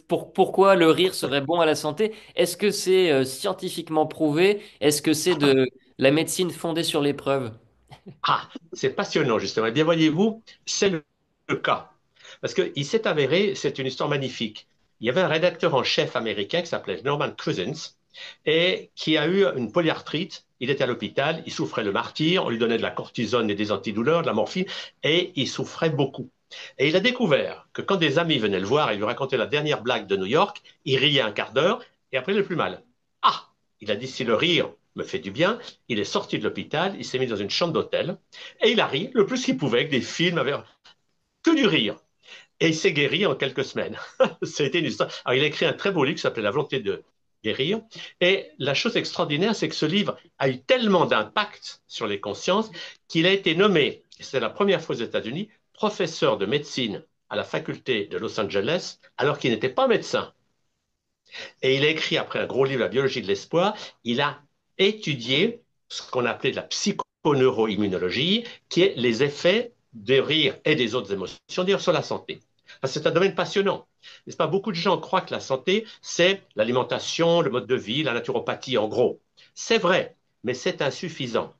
pourquoi le rire serait bon à la santé? Est-ce que c'est scientifiquement prouvé? Est-ce que c'est de la médecine fondée sur les preuves? Ah, c'est passionnant, justement. Eh bien, voyez-vous, c'est le cas. Parce qu'il s'est avéré, c'est une histoire magnifique. Il y avait un rédacteur en chef américain qui s'appelait Norman Cousins et qui a eu une polyarthrite. Il était à l'hôpital, il souffrait le martyre, on lui donnait de la cortisone et des antidouleurs, de la morphine, et il souffrait beaucoup. Et il a découvert que quand des amis venaient le voir et lui racontaient la dernière blague de New York, il riait un quart d'heure et après il n'allait plus mal. Ah, il a dit si le rire me fait du bien, il est sorti de l'hôpital, il s'est mis dans une chambre d'hôtel et il a ri le plus qu'il pouvait avec des films, avec que du rire. Et il s'est guéri en quelques semaines. C'était une histoire. Alors, il a écrit un très beau livre qui s'appelait La volonté de guérir. Et la chose extraordinaire, c'est que ce livre a eu tellement d'impact sur les consciences qu'il a été nommé, c'est la première fois aux États-Unis, professeur de médecine à la faculté de Los Angeles, alors qu'il n'était pas médecin. Et il a écrit après un gros livre, La biologie de l'espoir, il a étudié ce qu'on appelait de la psychoneuroimmunologie, qui est les effets des rires et des autres émotions, dire sur la santé. C'est un domaine passionnant. N'est-ce pas? Beaucoup de gens croient que la santé, c'est l'alimentation, le mode de vie, la naturopathie, en gros. C'est vrai, mais c'est insuffisant.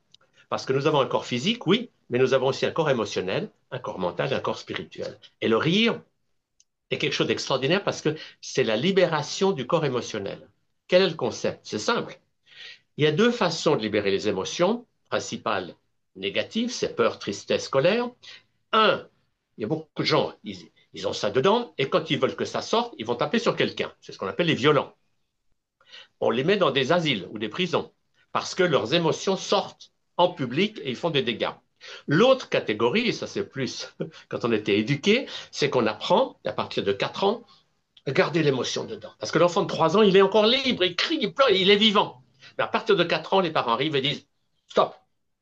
Parce que nous avons un corps physique, oui, mais nous avons aussi un corps émotionnel, un corps mental, un corps spirituel. Et le rire, est quelque chose d'extraordinaire parce que c'est la libération du corps émotionnel. Quel est le concept? C'est simple. Il y a deux façons de libérer les émotions principales négatives, c'est peur, tristesse, colère. Un, il y a beaucoup de gens, ils ont ça dedans, et quand ils veulent que ça sorte, ils vont taper sur quelqu'un. C'est ce qu'on appelle les violents. On les met dans des asiles ou des prisons parce que leurs émotions sortent en public et ils font des dégâts. L'autre catégorie, et ça c'est plus quand on était éduqué, c'est qu'on apprend à partir de 4 ans garder l'émotion dedans. Parce que l'enfant de 3 ans, il est encore libre, il crie, il pleure, il est vivant. Mais à partir de 4 ans, les parents arrivent et disent, stop,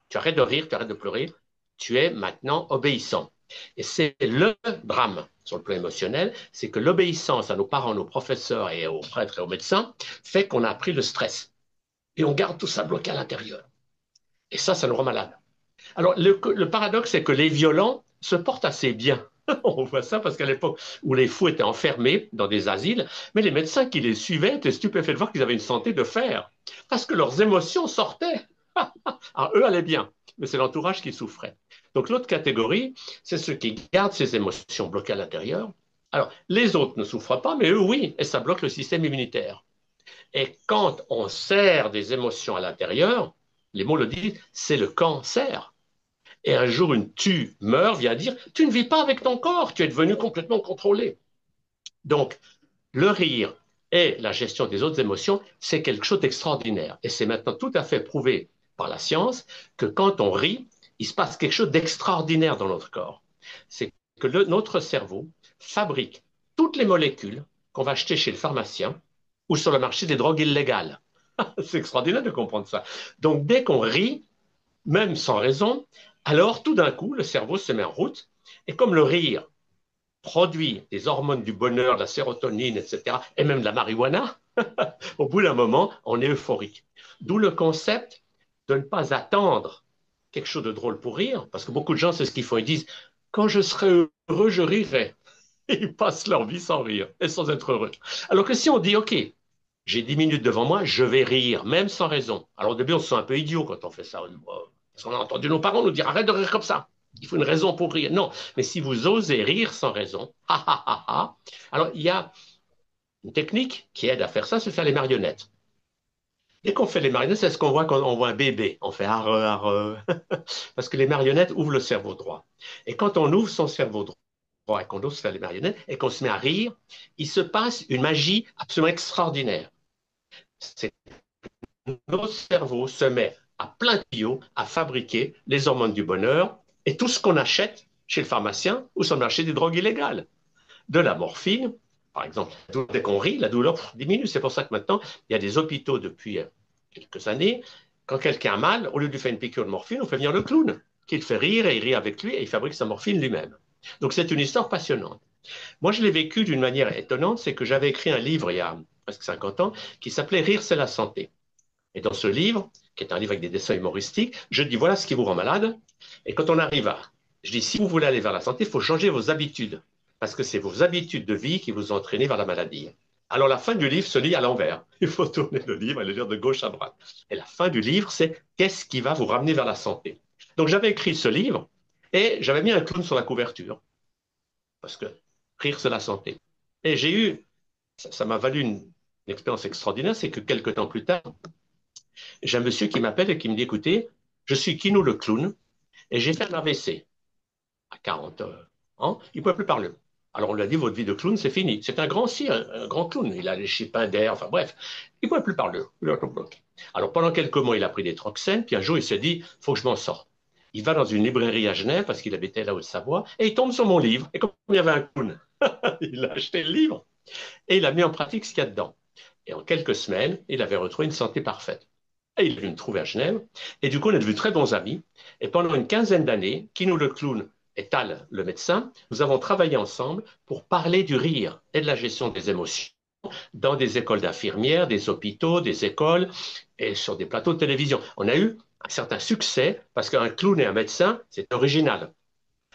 tu arrêtes de rire, tu arrêtes de pleurer, tu es maintenant obéissant. Et c'est le drame sur le plan émotionnel, c'est que l'obéissance à nos parents, nos professeurs et aux prêtres et aux médecins fait qu'on a appris le stress. Et on garde tout ça bloqué à l'intérieur. Et ça nous rend malade. Alors, le paradoxe, c'est que les violents se portent assez bien. On voit ça parce qu'à l'époque où les fous étaient enfermés dans des asiles, mais les médecins qui les suivaient étaient stupéfaits de voir qu'ils avaient une santé de fer, parce que leurs émotions sortaient. Alors, eux allaient bien, mais c'est l'entourage qui souffrait. Donc l'autre catégorie, c'est ceux qui gardent ces émotions bloquées à l'intérieur. Alors, les autres ne souffrent pas, mais eux, oui, et ça bloque le système immunitaire. Et quand on serre des émotions à l'intérieur, les mots le disent, c'est le cancer. Et un jour, une tumeur vient dire, tu ne vis pas avec ton corps, tu es devenu complètement contrôlé. Donc, le rire et la gestion des autres émotions, c'est quelque chose d'extraordinaire. Et c'est maintenant tout à fait prouvé par la science que quand on rit, il se passe quelque chose d'extraordinaire dans notre corps. C'est que notre cerveau fabrique toutes les molécules qu'on va acheter chez le pharmacien ou sur le marché des drogues illégales. C'est extraordinaire de comprendre ça. Donc, dès qu'on rit, même sans raison, alors tout d'un coup, le cerveau se met en route. Et comme le rire produit des hormones du bonheur, de la sérotonine, etc., et même de la marijuana, au bout d'un moment, on est euphorique. D'où le concept de ne pas attendre quelque chose de drôle pour rire, parce que beaucoup de gens, c'est ce qu'ils font. Ils disent, quand je serai heureux, je rirai. Et ils passent leur vie sans rire et sans être heureux. Alors que si on dit, OK, j'ai 10 minutes devant moi, je vais rire, même sans raison. Alors au début, on se sent un peu idiot quand on fait ça. Parce qu'on a entendu nos parents nous dire, arrête de rire comme ça. Il faut une raison pour rire. Non, mais si vous osez rire sans raison, ha ha ha ha, alors il y a une technique qui aide à faire ça, c'est faire les marionnettes. Dès qu'on fait les marionnettes, c'est ce qu'on voit quand on voit un bébé. On fait arre, arre. Parce que les marionnettes ouvrent le cerveau droit. Et quand on ouvre son cerveau droit et qu'on ose faire les marionnettes et qu'on se met à rire, il se passe une magie absolument extraordinaire. C'est que notre cerveau se met à plein tuyau à fabriquer les hormones du bonheur et tout ce qu'on achète chez le pharmacien ou sur le marché des drogues illégales. De la morphine, par exemple, dès qu'on rit, la douleur diminue. C'est pour ça que maintenant, il y a des hôpitaux depuis quelques années. Quand quelqu'un a mal, au lieu de lui faire une piqûre de morphine, on fait venir le clown, qui le fait rire et il rit avec lui et il fabrique sa morphine lui-même. Donc c'est une histoire passionnante. Moi, je l'ai vécu d'une manière étonnante, c'est que j'avais écrit un livre il y a presque 50 ans qui s'appelait Rire, c'est la santé. Et dans ce livre, qui est un livre avec des dessins humoristiques, je dis voilà ce qui vous rend malade. Et quand on arrive à, je dis si vous voulez aller vers la santé, il faut changer vos habitudes. parce que c'est vos habitudes de vie qui vous entraînent vers la maladie. Alors la fin du livre se lit à l'envers. Il faut tourner le livre et le lire de gauche à droite. Et la fin du livre, c'est qu'est-ce qui va vous ramener vers la santé. Donc j'avais écrit ce livre et j'avais mis un clown sur la couverture, parce que rire, c'est la santé. Et j'ai eu, ça m'a valu une expérience extraordinaire, c'est que quelques temps plus tard, j'ai un monsieur qui m'appelle et qui me dit, écoutez, je suis Kinou le clown et j'ai fait un AVC à 40 ans, il ne pouvait plus parler. Alors on lui a dit, votre vie de clown, c'est fini. C'est un grand si, un grand clown. Il a les chipins d'air, enfin bref, il ne pouvait plus parler. Alors pendant quelques mois, il a pris des troxènes, puis un jour, il s'est dit, il faut que je m'en sorte. Il va dans une librairie à Genève, parce qu'il habitait là-haut de Savoie, et il tombe sur mon livre. Et comme il y avait un clown, il a acheté le livre et il a mis en pratique ce qu'il y a dedans. Et en quelques semaines, il avait retrouvé une santé parfaite. Et il est venu me trouver à Genève. Et du coup, on est devenus très bons amis. Et pendant une quinzaine d'années, Kinou le clown et Tal le médecin, nous avons travaillé ensemble pour parler du rire et de la gestion des émotions dans des écoles d'infirmières, des hôpitaux, des écoles et sur des plateaux de télévision. On a eu un certain succès parce qu'un clown et un médecin, c'est original.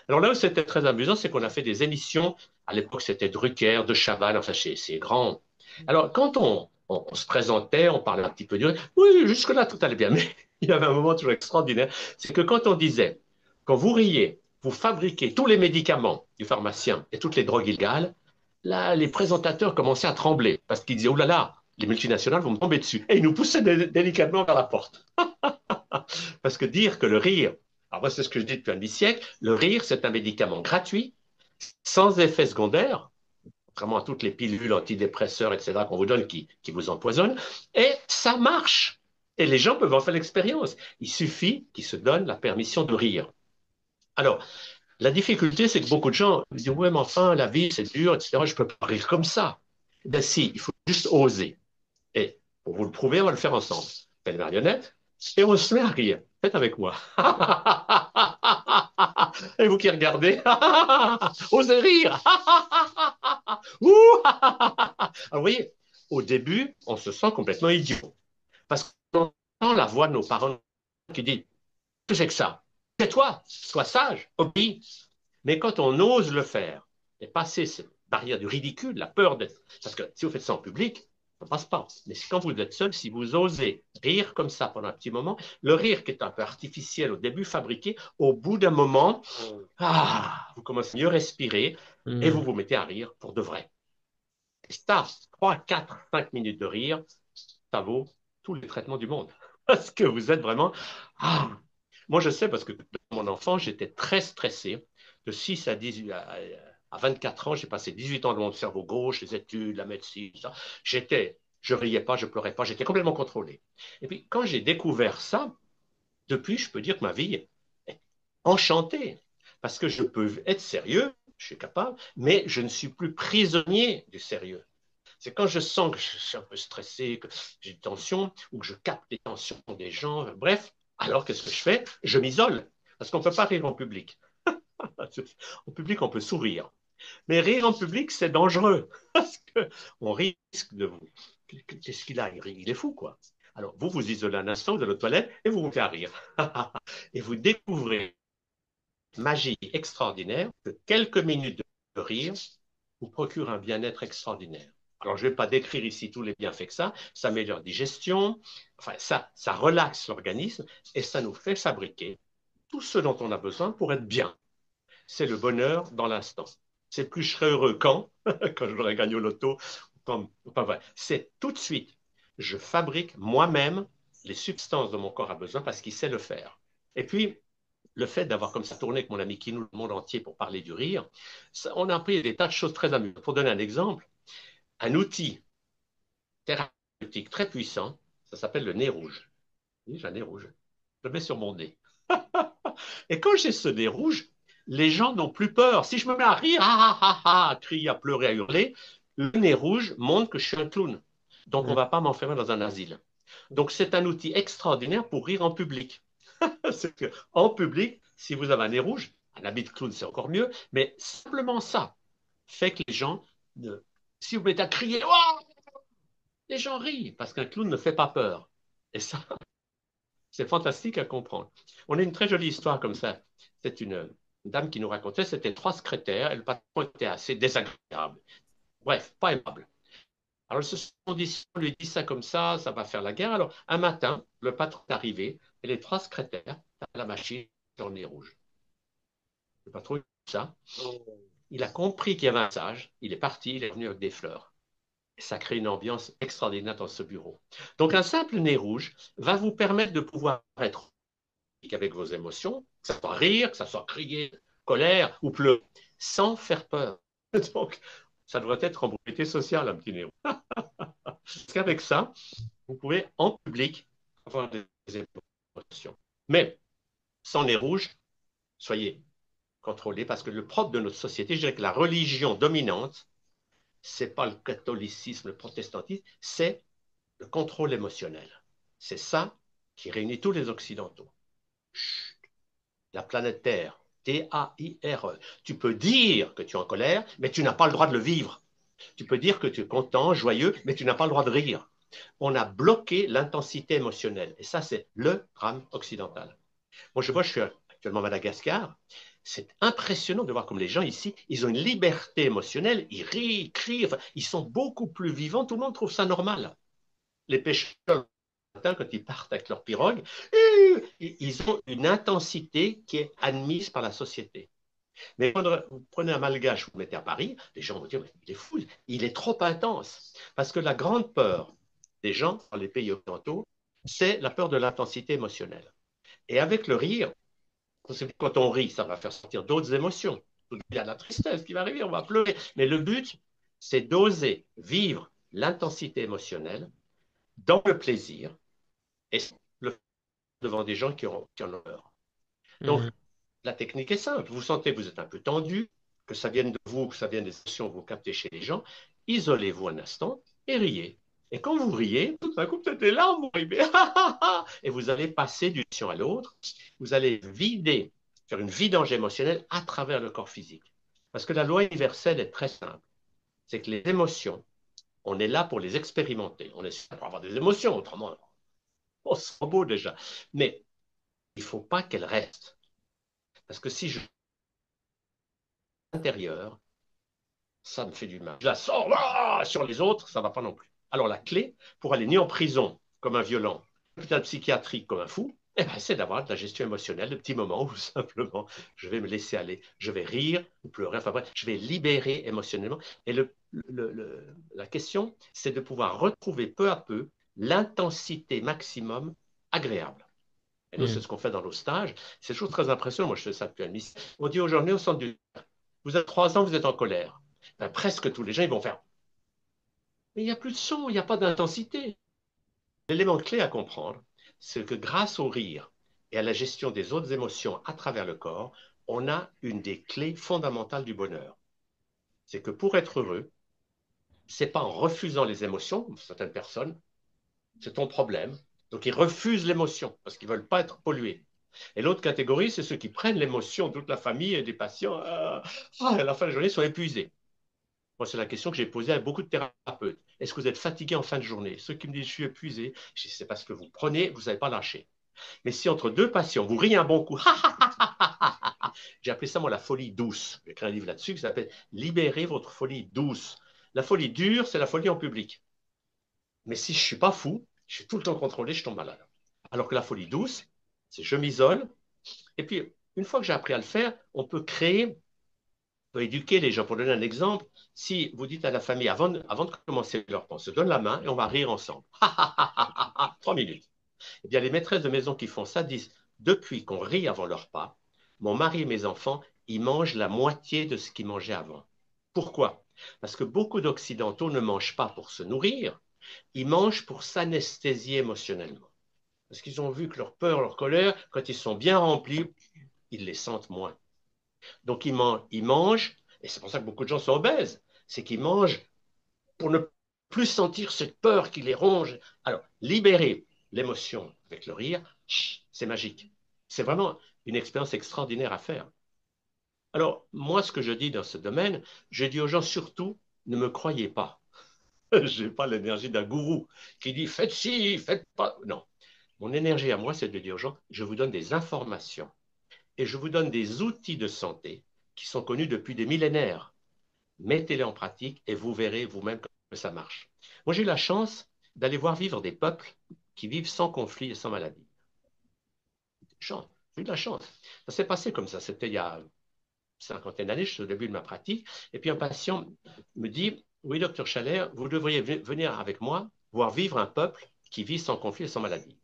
Alors là où c'était très amusant, c'est qu'on a fait des émissions. À l'époque, c'était Drucker, De Chavannes, enfin, c'est grand. Alors, quand on se présentait, on parlait un petit peu du rire. Oui, jusque-là, tout allait bien. Mais il y avait un moment toujours extraordinaire. C'est que quand on disait, quand vous riez, vous fabriquez tous les médicaments du pharmacien et toutes les drogues illégales, là, les présentateurs commençaient à trembler parce qu'ils disaient, oh là là, les multinationales vont me tomber dessus. Et ils nous poussaient délicatement vers la porte. Parce que dire que le rire, alors moi c'est ce que je dis depuis un demi-siècle, le rire c'est un médicament gratuit, sans effet secondaire, contrairement à toutes les pilules antidépresseurs, etc., qu'on vous donne qui vous empoisonnent, et ça marche. Et les gens peuvent en faire l'expérience. Il suffit qu'ils se donnent la permission de rire. Alors, la difficulté, c'est que beaucoup de gens disent, ouais, mais enfin, la vie, c'est dur, etc., je ne peux pas rire comme ça. Ben si, il faut juste oser. Et pour vous le prouver, on va le faire ensemble. Faites une marionnette et on se met à rire. Faites avec moi. Et vous qui regardez, osez rire. Alors vous voyez, au début, on se sent complètement idiot. Parce qu'on entend la voix de nos parents qui dit, que c'est que ça? Tais-toi, sois sage, obéis. Mais quand on ose le faire et passer cette barrière du ridicule, la peur d'être... Parce que si vous faites ça en public, ça ne passe pas. Mais quand vous êtes seul, si vous osez rire comme ça pendant un petit moment, le rire qui est un peu artificiel au début, fabriqué, au bout d'un moment, vous commencez à mieux respirer et vous Hmm. vous mettez à rire pour de vrai. Et ça, 3, 4, 5 minutes de rire, ça vaut tous les traitements du monde. Parce que vous êtes vraiment... Ah. Moi, je sais parce que dans mon enfant, j'étais très stressé. De 6 à 18, à 24 ans, j'ai passé 18 ans dans mon cerveau gauche, les études, la médecine, tout ça. Je riais pas, je pleurais pas, j'étais complètement contrôlé. Et puis, quand j'ai découvert ça, depuis, je peux dire que ma vie est enchantée. Parce que je peux être sérieux, je suis capable, mais je ne suis plus prisonnier du sérieux. C'est quand je sens que je suis un peu stressé, que j'ai une tension, ou que je capte les tensions des gens, bref, alors qu'est-ce que je fais? Je m'isole, parce qu'on ne peut pas rire en public. En public, on peut sourire. Mais rire en public, c'est dangereux, parce qu'on risque de vous... Qu'est-ce qu'il a? Il est fou, quoi. Alors, vous vous isolez un instant, vous allez aux toilettes, et vous vous faites rire. Et vous découvrez une magie extraordinaire que quelques minutes de rire vous procurent un bien-être extraordinaire. Alors, je ne vais pas décrire ici tous les bienfaits que ça améliore la digestion, enfin, ça relaxe l'organisme et ça nous fait fabriquer tout ce dont on a besoin pour être bien. C'est le bonheur dans l'instant. C'est plus je serai heureux quand, quand j'aurai gagné au loto, enfin, ouais. C'est tout de suite. Je fabrique moi-même les substances dont mon corps a besoin parce qu'il sait le faire. Et puis, le fait d'avoir comme ça tourné avec mon ami Kinou le monde entier pour parler du rire, ça, on a appris des tas de choses très amusantes. Pour donner un exemple, un outil thérapeutique très puissant, ça s'appelle le nez rouge. Oui, j'ai un nez rouge. Je le mets sur mon nez. Et quand j'ai ce nez rouge, les gens n'ont plus peur. Si je me mets à rire, à crier, à pleurer, à hurler, le nez rouge montre que je suis un clown. Donc on ne Hmm. va pas m'enfermer dans un asile. Donc c'est un outil extraordinaire pour rire en public. C'est que, en public, si vous avez un nez rouge, un habit de clown, c'est encore mieux, mais simplement ça fait que les gens, si vous mettez à crier, oh, les gens rient parce qu'un clown ne fait pas peur. Et ça, c'est fantastique à comprendre. On a une très jolie histoire comme ça. C'est Une dame qui nous racontait, c'était trois secrétaires et le patron était assez désagréable. Bref, pas aimable. Alors, ils se sont dit, si on lui dit ça comme ça va faire la guerre. Alors, un matin, le patron est arrivé et les trois secrétaires à la machine sur le nez rouge. Le patron, il a vu ça. Il a compris qu'il y avait un message. Il est parti, il est venu avec des fleurs. Et ça crée une ambiance extraordinaire dans ce bureau. Donc, un simple nez rouge va vous permettre de pouvoir être avec vos émotions, que ça soit rire, que ça soit crier, colère ou pleurer, sans faire peur. Donc, ça devrait être en mobilité sociale, un petit nez rouge. Parce qu'avec ça, vous pouvez en public avoir des émotions. Mais sans nez rouge, soyez contrôlés parce que le propre de notre société, je dirais que la religion dominante, c'est pas le catholicisme, le protestantisme, c'est le contrôle émotionnel. C'est ça qui réunit tous les Occidentaux. La planète Terre, T-A-I-R-E. Tu peux dire que tu es en colère, mais tu n'as pas le droit de le vivre. Tu peux dire que tu es content, joyeux, mais tu n'as pas le droit de rire. On a bloqué l'intensité émotionnelle. Et ça, c'est le drame occidental. Moi, je suis actuellement à Madagascar. C'est impressionnant de voir comme les gens ici, ils ont une liberté émotionnelle, ils rient, ils crient, enfin, ils sont beaucoup plus vivants, tout le monde trouve ça normal. Les pêcheurs, quand ils partent avec leur pirogue, ils ont une intensité qui est admise par la société. Mais quand vous prenez un malgache, vous le mettez à Paris, les gens vont dire, mais il est fou, il est trop intense. Parce que la grande peur des gens dans les pays occidentaux, c'est la peur de l'intensité émotionnelle. Et avec le rire, quand on rit, ça va faire sortir d'autres émotions. Il y a de la tristesse qui va arriver, on va pleurer. Mais le but, c'est d'oser vivre l'intensité émotionnelle dans le plaisir et le devant des gens qui en ont peur. Donc, Mhm. la technique est simple. Vous sentez que vous êtes un peu tendu, que ça vienne de vous, que ça vienne des émotions que vous captez chez les gens. Isolez-vous un instant et riez. Et quand vous riez, tout d'un coup, peut-être des larmes vont arriver. Et vous allez passer d'une émotion à l'autre. Vous allez vider, faire une vidange émotionnelle à travers le corps physique. Parce que la loi universelle est très simple. C'est que les émotions, on est là pour les expérimenter. On est là pour avoir des émotions, autrement, on se rend beau déjà. Mais il ne faut pas qu'elles restent. Parce que si je l'intérieur, ça me fait du mal. Je la sors sur les autres, ça ne va pas non plus. Alors la clé pour aller ni en prison comme un violent, hôpital psychiatrique comme un fou, eh ben, c'est d'avoir de la gestion émotionnelle, de petits moments où simplement je vais me laisser aller, je vais rire ou pleurer, enfin bref, je vais libérer émotionnellement. Et la question, c'est de pouvoir retrouver peu à peu l'intensité maximum agréable. Et nous, c'est Mhm. ce qu'on fait dans nos stages. C'est toujours très impressionnant. Moi, je fais ça depuis un lycée. On dit aujourd'hui au centre du... Vous avez 3 ans, vous êtes en colère. Ben, presque tous les gens, ils vont faire. Mais il n'y a plus de son, il n'y a pas d'intensité. L'élément clé à comprendre, c'est que grâce au rire et à la gestion des autres émotions à travers le corps, on a une des clés fondamentales du bonheur. C'est que pour être heureux, c'est pas en refusant les émotions, comme certaines personnes, c'est ton problème. Donc ils refusent l'émotion parce qu'ils ne veulent pas être pollués. Et l'autre catégorie, c'est ceux qui prennent l'émotion, toute la famille et des patients, à la fin de la journée, sont épuisés. Moi, c'est la question que j'ai posée à beaucoup de thérapeutes. Est-ce que vous êtes fatigué en fin de journée? Ceux qui me disent je suis épuisé, je dis c'est parce que vous prenez, vous n'avez pas lâché. Mais si entre deux patients, vous riez un bon coup, j'ai appelé ça moi la folie douce. J'ai écrit un livre là-dessus qui s'appelle Libérez votre folie douce. La folie dure, c'est la folie en public. Mais si je ne suis pas fou, je suis tout le temps contrôlé, je tombe malade. Alors que la folie douce, c'est je m'isole. Et puis, une fois que j'ai appris à le faire, on peut créer, on peut éduquer les gens. Pour donner un exemple, si vous dites à la famille, avant de commencer leur repas, on se donne la main et on va rire ensemble. 3 minutes. Eh bien, les maîtresses de maison qui font ça disent, depuis qu'on rit avant leur repas, mon mari et mes enfants, ils mangent la moitié de ce qu'ils mangeaient avant. Pourquoi? Parce que beaucoup d'Occidentaux ne mangent pas pour se nourrir, ils mangent pour s'anesthésier émotionnellement. Parce qu'ils ont vu que leur peur, leur colère, quand ils sont bien remplis, ils les sentent moins. Donc ils mangent, et c'est pour ça que beaucoup de gens sont obèses, c'est qu'ils mangent pour ne plus sentir cette peur qui les ronge. Alors, libérer l'émotion avec le rire, c'est magique. C'est vraiment une expérience extraordinaire à faire. Alors, moi, ce que je dis dans ce domaine, je dis aux gens surtout, ne me croyez pas. Je n'ai pas l'énergie d'un gourou qui dit faites ci, faites pas. Non. Mon énergie à moi, c'est de dire aux gens, je vous donne des informations. et je vous donne des outils de santé qui sont connus depuis des millénaires. Mettez-les en pratique et vous verrez vous-même que ça marche. Moi, j'ai eu la chance d'aller voir vivre des peuples qui vivent sans conflit et sans maladie. J'ai eu de la chance. Ça s'est passé comme ça. C'était il y a une cinquantaine d'années, je suis au début de ma pratique. Et puis un patient me dit, oui, docteur Chaler, vous devriez venir avec moi voir vivre un peuple qui vit sans conflit et sans maladie.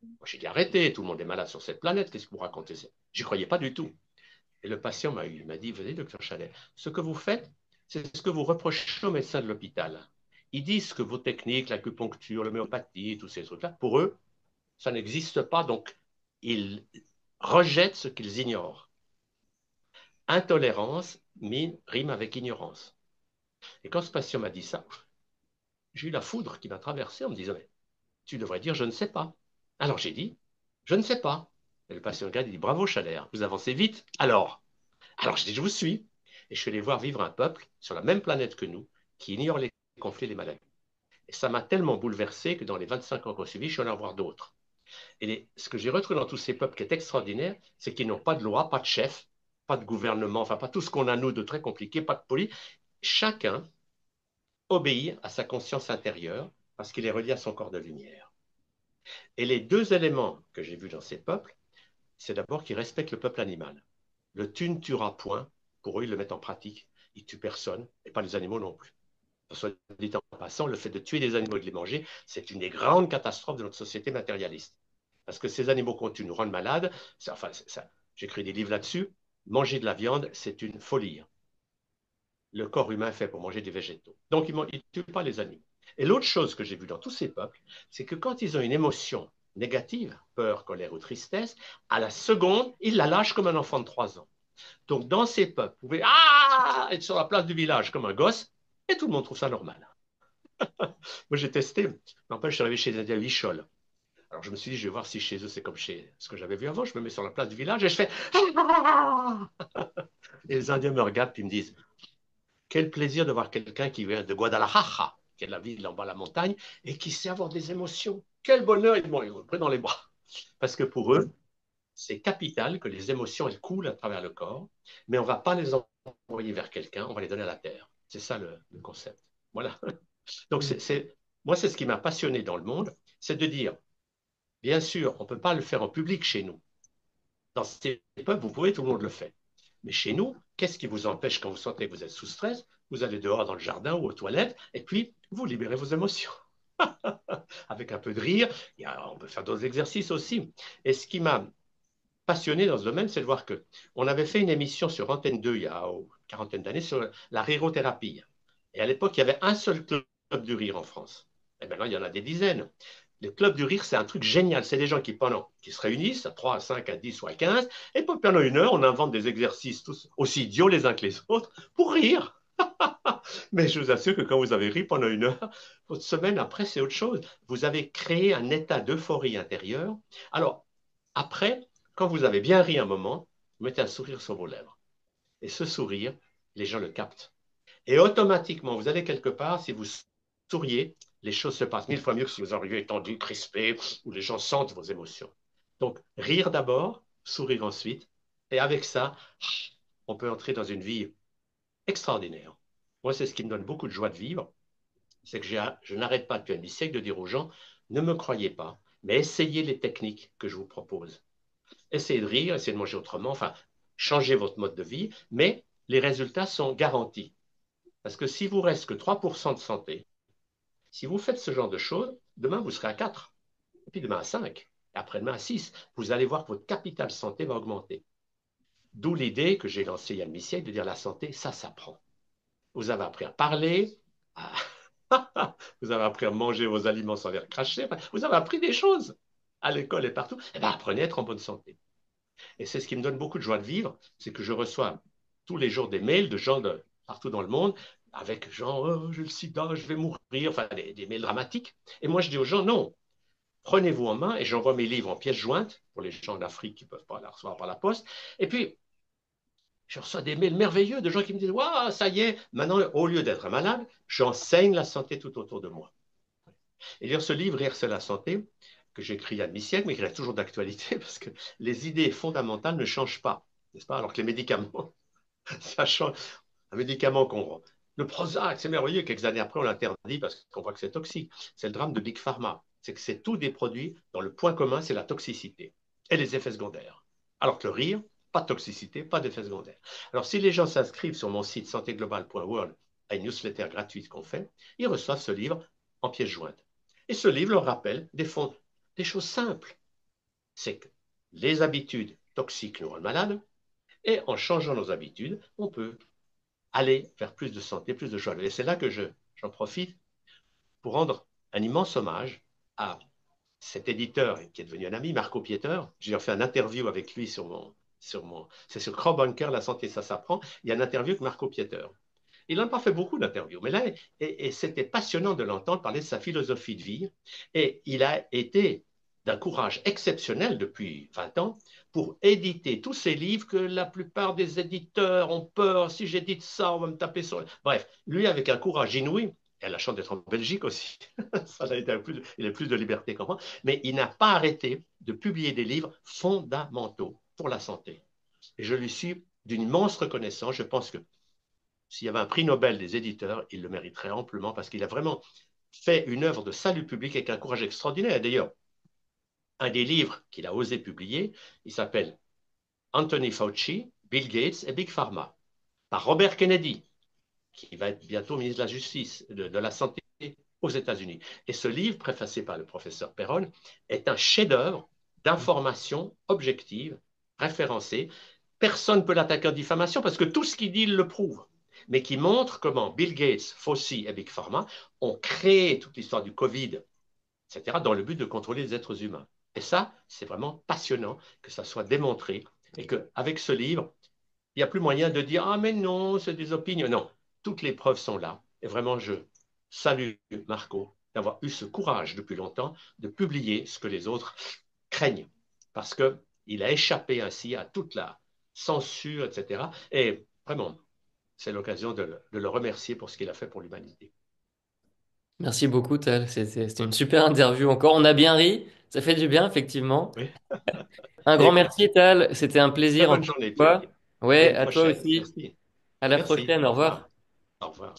Moi, j'ai dit, arrêtez, tout le monde est malade sur cette planète, qu'est-ce que vous racontez? J'y croyais pas du tout. Et le patient m'a dit, venez, docteur Chalet, ce que vous faites, c'est ce que vous reprochez aux médecins de l'hôpital. Ils disent que vos techniques, l'acupuncture, l'homéopathie, tous ces trucs-là, pour eux, ça n'existe pas, donc ils rejettent ce qu'ils ignorent. Intolérance rime avec ignorance. Et quand ce patient m'a dit ça, j'ai eu la foudre qui m'a traversé en me disant, mais tu devrais dire je ne sais pas. Alors j'ai dit, je ne sais pas. Et le patient regarde, il dit, bravo Chalère, vous avancez vite. Alors je dis, je vous suis. Et je suis allé voir vivre un peuple sur la même planète que nous, qui ignore les conflits et les maladies. Et ça m'a tellement bouleversé que dans les 25 ans qu'on suivi, je suis allé en voir d'autres. Et ce que j'ai retrouvé dans tous ces peuples qui est extraordinaire, c'est qu'ils n'ont pas de loi, pas de chef, pas de gouvernement, enfin pas tout ce qu'on a nous de très compliqué, pas de police. Chacun obéit à sa conscience intérieure parce qu'il est relié à son corps de lumière. Et les deux éléments que j'ai vus dans ces peuples, c'est d'abord qu'ils respectent le peuple animal. Le tu ne tueras point, pour eux, ils le mettent en pratique. Ils tuent personne, et pas les animaux non plus. Soit dit en passant, le fait de tuer des animaux et de les manger, c'est une des grandes catastrophes de notre société matérialiste. Parce que ces animaux qu'on tue nous rendent malades. Enfin, j'écris des livres là-dessus. Manger de la viande, c'est une folie. Le corps humain est fait pour manger des végétaux. Donc, ils ne tuent pas les animaux. Et l'autre chose que j'ai vue dans tous ces peuples, c'est que quand ils ont une émotion négative, peur, colère ou tristesse, à la seconde, ils la lâchent comme un enfant de 3 ans. Donc, dans ces peuples, vous pouvez être sur la place du village comme un gosse, et tout le monde trouve ça normal. Moi, j'ai testé. N'empêche, je suis arrivé chez les Indiens Huichol. Alors, je me suis dit, je vais voir si chez eux, c'est comme chez ce que j'avais vu avant. Je me mets sur la place du village et je fais. Et les Indiens me regardent et me disent, quel plaisir de voir quelqu'un qui vient de Guadalajara, qui est la ville en bas de la montagne, et qui sait avoir des émotions. Quel bonheur! Ils m'ont pris dans les bras. Parce que pour eux, c'est capital que les émotions, elles coulent à travers le corps, mais on ne va pas les envoyer vers quelqu'un, on va les donner à la terre. C'est ça le concept. Voilà. Donc, moi, c'est ce qui m'a passionné dans le monde, c'est de dire, bien sûr, on ne peut pas le faire en public chez nous. Dans ces peuples, vous pouvez, tout le monde le fait. Mais chez nous, qu'est-ce qui vous empêche quand vous sentez que vous êtes sous stress? Vous allez dehors dans le jardin ou aux toilettes, et puis vous libérez vos émotions. Avec un peu de rire, on peut faire d'autres exercices aussi. Et ce qui m'a passionné dans ce domaine, c'est de voir que on avait fait une émission sur Antenne 2 il y a une quarantaine d'années sur la rirothérapie. Et à l'époque, il y avait un seul club du rire en France. Et maintenant, il y en a des dizaines. Le club du rire, c'est un truc génial. C'est des gens qui se réunissent à 3, à 5, à 10 ou à 15. Et pendant une heure, on invente des exercices tous aussi idiots les uns que les autres pour rire. Mais je vous assure que quand vous avez ri pendant une heure, votre semaine après, c'est autre chose. Vous avez créé un état d'euphorie intérieure. Alors, après, quand vous avez bien ri un moment, vous mettez un sourire sur vos lèvres. Et ce sourire, les gens le captent. Et automatiquement, vous allez quelque part, si vous souriez, les choses se passent 1000 fois mieux que si vous arrivez étendu, crispé, où les gens sentent vos émotions. Donc, rire d'abord, sourire ensuite, et avec ça, on peut entrer dans une vie extraordinaire. Moi, c'est ce qui me donne beaucoup de joie de vivre, c'est que je n'arrête pas depuis un demi-siècle de dire aux gens, ne me croyez pas, mais essayez les techniques que je vous propose. Essayez de rire, essayez de manger autrement, enfin, changez votre mode de vie, mais les résultats sont garantis. Parce que si vous reste que 3% de santé, si vous faites ce genre de choses, demain vous serez à 4, et puis demain à 5, et après-demain à 6. Vous allez voir que votre capital santé va augmenter. D'où l'idée que j'ai lancée il y a demi-siècle de dire la santé, ça s'apprend. Vous avez appris à parler, vous avez appris à manger vos aliments sans les recracher, vous avez appris des choses à l'école et partout. Eh bien, apprenez à être en bonne santé. Et c'est ce qui me donne beaucoup de joie de vivre, c'est que je reçois tous les jours des mails de gens de partout dans le monde avec genre, oh, j'ai le sida, je vais mourir, enfin des mails dramatiques. Et moi, je dis aux gens, non, prenez-vous en main et j'envoie mes livres en pièces jointes pour les gens d'Afrique qui ne peuvent pas la recevoir par la poste. Et puis, je reçois des mails merveilleux de gens qui me disent, waouh, ça y est, maintenant, au lieu d'être malade, j'enseigne la santé tout autour de moi. Et lire ce livre, Rire, c'est la santé, que j'écris il y a demi-siècle, mais qui reste toujours d'actualité, parce que les idées fondamentales ne changent pas, n'est-ce pas? Alors que les médicaments, ça change. Un médicament qu'on. Le Prozac, c'est merveilleux, quelques années après, on l'interdit parce qu'on voit que c'est toxique. C'est le drame de Big Pharma. C'est que c'est tous des produits dont le point commun, c'est la toxicité et les effets secondaires. Alors que le rire, pas de toxicité, pas d'effets secondaires. Alors, si les gens s'inscrivent sur mon site santéglobale.world à une newsletter gratuite qu'on fait, ils reçoivent ce livre en pièce jointe. Et ce livre leur rappelle des choses simples. C'est que les habitudes toxiques nous rendent malades, et en changeant nos habitudes, on peut aller vers plus de santé, plus de joie. Et c'est là que j'en profite pour rendre un immense hommage à cet éditeur qui est devenu un ami, Marco Pieter. J'ai fait un interview avec lui c'est sur Crowbunker, La santé, ça s'apprend. Il y a une interview avec Marco Pieter. Il n'en a pas fait beaucoup d'interviews, mais là, c'était passionnant de l'entendre parler de sa philosophie de vie. Et il a été d'un courage exceptionnel depuis 20 ans pour éditer tous ces livres que la plupart des éditeurs ont peur. Si j'édite ça, on va me taper sur. Bref, lui, avec un courage inouï, et a la chance d'être en Belgique aussi, ça, il a plus de liberté qu'en moi, mais il n'a pas arrêté de publier des livres fondamentaux pour la santé. Et je lui suis d'une immense reconnaissance. Je pense que s'il y avait un prix Nobel des éditeurs, il le mériterait amplement parce qu'il a vraiment fait une œuvre de salut public avec un courage extraordinaire. D'ailleurs, un des livres qu'il a osé publier, il s'appelle Anthony Fauci, Bill Gates et Big Pharma, par Robert Kennedy, qui va être bientôt ministre de la Justice, de la Santé aux États-Unis. Et ce livre, préfacé par le professeur Perron, est un chef-d'œuvre d'information objective, référencée. Personne ne peut l'attaquer en diffamation parce que tout ce qu'il dit, il le prouve, mais qui montre comment Bill Gates, Fauci et Big Pharma ont créé toute l'histoire du Covid, etc., dans le but de contrôler les êtres humains. Et ça, c'est vraiment passionnant que ça soit démontré et qu'avec ce livre, il n'y a plus moyen de dire ah mais non, c'est des opinions. Non, toutes les preuves sont là. Et vraiment, je salue Marco d'avoir eu ce courage depuis longtemps de publier ce que les autres craignent. Parce qu'il a échappé ainsi à toute la censure, etc. Et vraiment, c'est l'occasion de le remercier pour ce qu'il a fait pour l'humanité. Merci beaucoup, Tal. C'était une super interview encore. On a bien ri. Ça fait du bien, effectivement. Oui. Un grand Et merci, Tal. C'était un très plaisir bonne encore une journée, fois. Thierry. Et à Ouais, une à toi prochaine. aussi. Merci. À la Merci. prochaine. Au Au revoir. revoir. Au revoir.